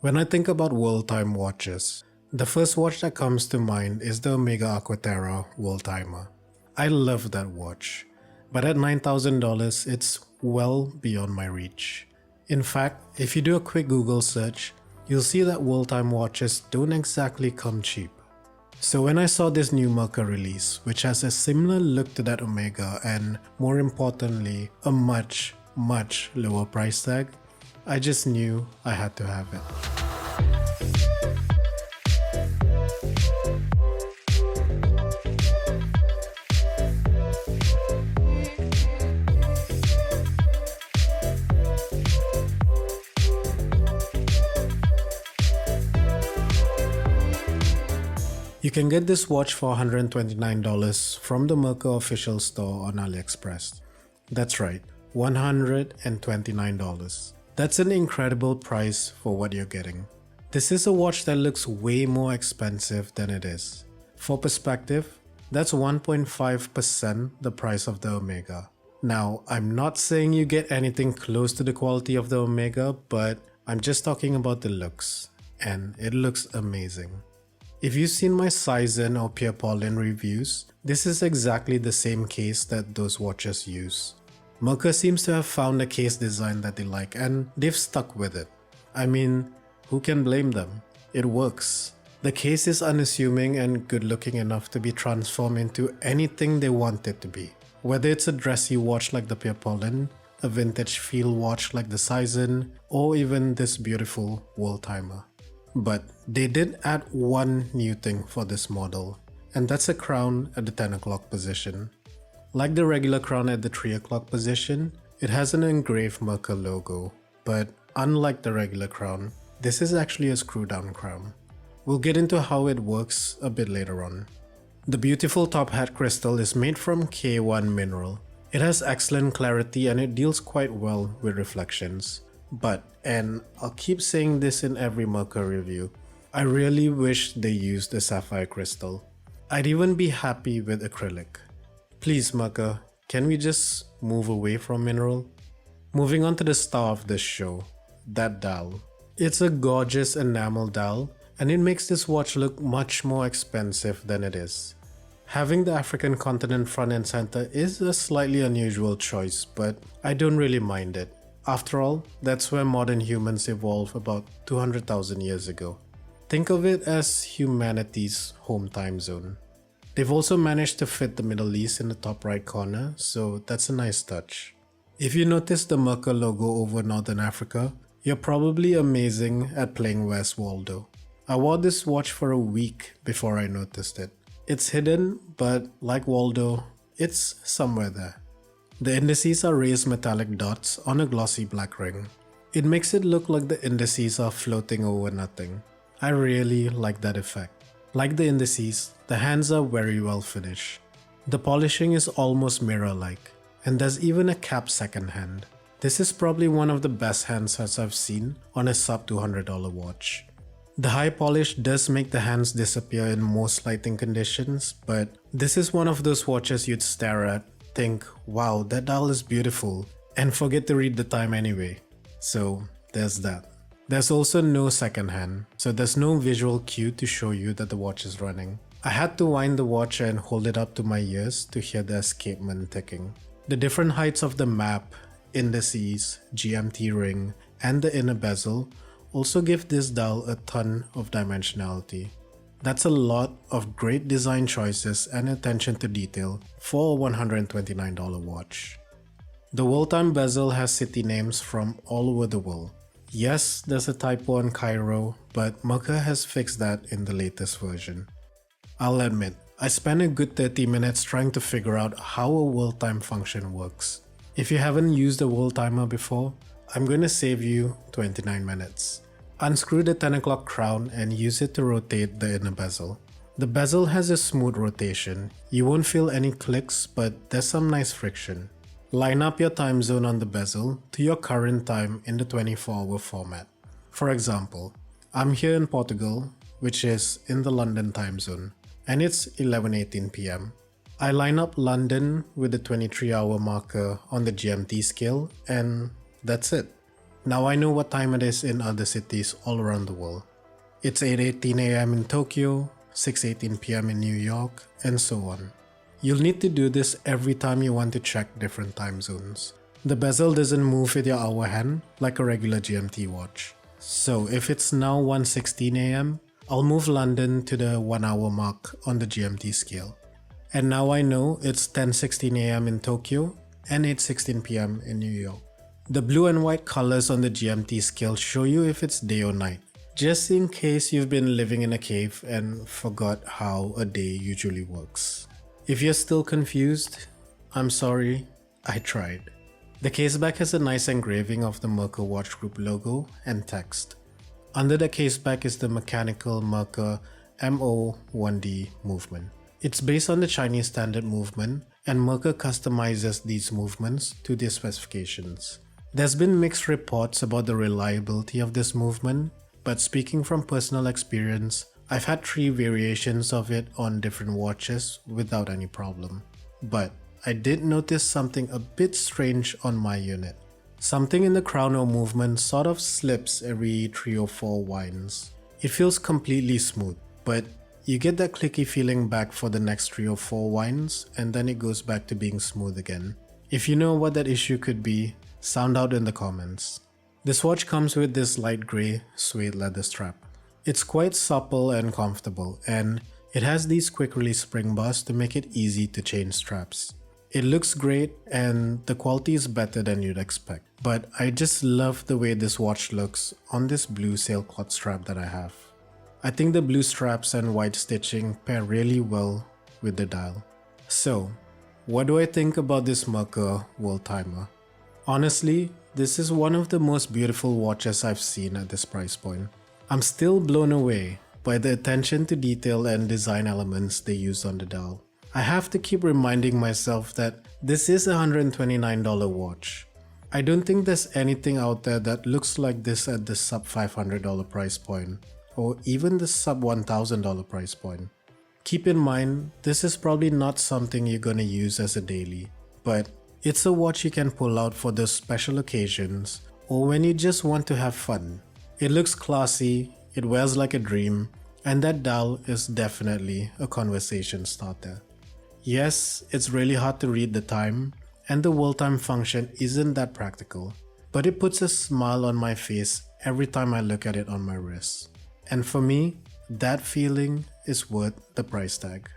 When I think about World Time watches, the first watch that comes to mind is the Omega Aquaterra Worldtimer. I love that watch, but at $9,000 it's well beyond my reach. In fact, if you do a quick Google search, you'll see that World Time watches don't exactly come cheap. So when I saw this new Merkur release, which has a similar look to that Omega and more importantly, a much lower price tag, I just knew I had to have it. You can get this watch for $129 from the Merkur official store on AliExpress. That's right, $129. That's an incredible price for what you're getting. This is a watch that looks way more expensive than it is. For perspective, that's 1.5% the price of the Omega. Now, I'm not saying you get anything close to the quality of the Omega, but I'm just talking about the looks, and it looks amazing. If you've seen my Sizen or Pierre Paulin reviews, this is exactly the same case that those watches use. Merkur seems to have found a case design that they like and they've stuck with it. I mean, who can blame them? It works. The case is unassuming and good looking enough to be transformed into anything they want it to be. Whether it's a dressy watch like the Pierre Paulin, a vintage feel watch like the Sizen, or even this beautiful Worldtimer. But they did add one new thing for this model, and that's a crown at the 10 o'clock position. Like the regular crown at the 3 o'clock position, it has an engraved Merkur logo, but unlike the regular crown, this is actually a screw down crown. We'll get into how it works a bit later on. The beautiful top hat crystal is made from K1 mineral. It has excellent clarity and it deals quite well with reflections. But, and I'll keep saying this in every Merkur review, I really wish they used a sapphire crystal. I'd even be happy with acrylic. Please Merkur, can we just move away from mineral? Moving on to the star of this show, that dial. It's a gorgeous enamel dial and it makes this watch look much more expensive than it is. Having the African continent front and center is a slightly unusual choice, but I don't really mind it. After all, that's where modern humans evolved about 200,000 years ago. Think of it as humanity's home time zone. They've also managed to fit the Middle East in the top right corner, so that's a nice touch. If you notice the Merkur logo over Northern Africa, you're probably amazing at playing Where's Waldo. I wore this watch for a week before I noticed it. It's hidden, but like Waldo, it's somewhere there. The indices are raised metallic dots on a glossy black ring. It makes it look like the indices are floating over nothing. I really like that effect. Like the indices, the hands are very well finished. The polishing is almost mirror-like, and there's even a capped second hand. This is probably one of the best handsets I've seen on a sub $200 watch. The high polish does make the hands disappear in most lighting conditions, but this is one of those watches you'd stare at, think, wow, that dial is beautiful, and forget to read the time anyway. So there's that. There's also no second hand, so there's no visual cue to show you that the watch is running. I had to wind the watch and hold it up to my ears to hear the escapement ticking. The different heights of the map, indices, GMT ring, and the inner bezel also give this dial a ton of dimensionality. That's a lot of great design choices and attention to detail for a $129 watch. The World Time bezel has city names from all over the world. Yes, there's a typo in Cairo, but Merkur has fixed that in the latest version. I'll admit, I spent a good 30 minutes trying to figure out how a World Time function works. If you haven't used a Worldtimer before, I'm going to save you 29 minutes. Unscrew the 10 o'clock crown and use it to rotate the inner bezel. The bezel has a smooth rotation. You won't feel any clicks, but there's some nice friction. Line up your time zone on the bezel to your current time in the 24-hour format. For example, I'm here in Portugal, which is in the London time zone, and it's 11:18 PM. I line up London with the 23-hour marker on the GMT scale, and that's it. Now I know what time it is in other cities all around the world. It's 8:18 AM in Tokyo, 6:18 PM in New York, and so on. You'll need to do this every time you want to check different time zones. The bezel doesn't move with your hour hand like a regular GMT watch. So if it's now 1:16 AM, I'll move London to the 1 hour mark on the GMT scale. And now I know it's 10:16 AM in Tokyo and 8:16 PM in New York. The blue and white colors on the GMT scale show you if it's day or night, just in case you've been living in a cave and forgot how a day usually works. If you're still confused, I'm sorry, I tried. The caseback has a nice engraving of the Merkur Watch Group logo and text. Under the caseback is the mechanical Merkur MO1D movement. It's based on the Chinese standard movement, and Merkur customizes these movements to their specifications. There's been mixed reports about the reliability of this movement, but speaking from personal experience, I've had 3 variations of it on different watches without any problem. But I did notice something a bit strange on my unit. Something in the chrono movement sort of slips every 3 or 4 winds. It feels completely smooth, but you get that clicky feeling back for the next 3 or 4 winds, and then it goes back to being smooth again. If you know what that issue could be, sound out in the comments. This watch comes with this light grey suede leather strap. It's quite supple and comfortable, and it has these quick release spring bars to make it easy to change straps. It looks great and the quality is better than you'd expect, but I just love the way this watch looks on this blue sailcloth strap that I have. I think the blue straps and white stitching pair really well with the dial. So, what do I think about this Merkur Worldtimer? Honestly, this is one of the most beautiful watches I've seen at this price point. I'm still blown away by the attention to detail and design elements they use on the dial. I have to keep reminding myself that this is a $129 watch. I don't think there's anything out there that looks like this at the sub $500 price point, or even the sub $1,000 price point. Keep in mind, this is probably not something you're gonna use as a daily, but it's a watch you can pull out for those special occasions or when you just want to have fun. It looks classy, it wears like a dream, and that dial is definitely a conversation starter. Yes, it's really hard to read the time, and the world time function isn't that practical, but it puts a smile on my face every time I look at it on my wrist. And for me, that feeling is worth the price tag.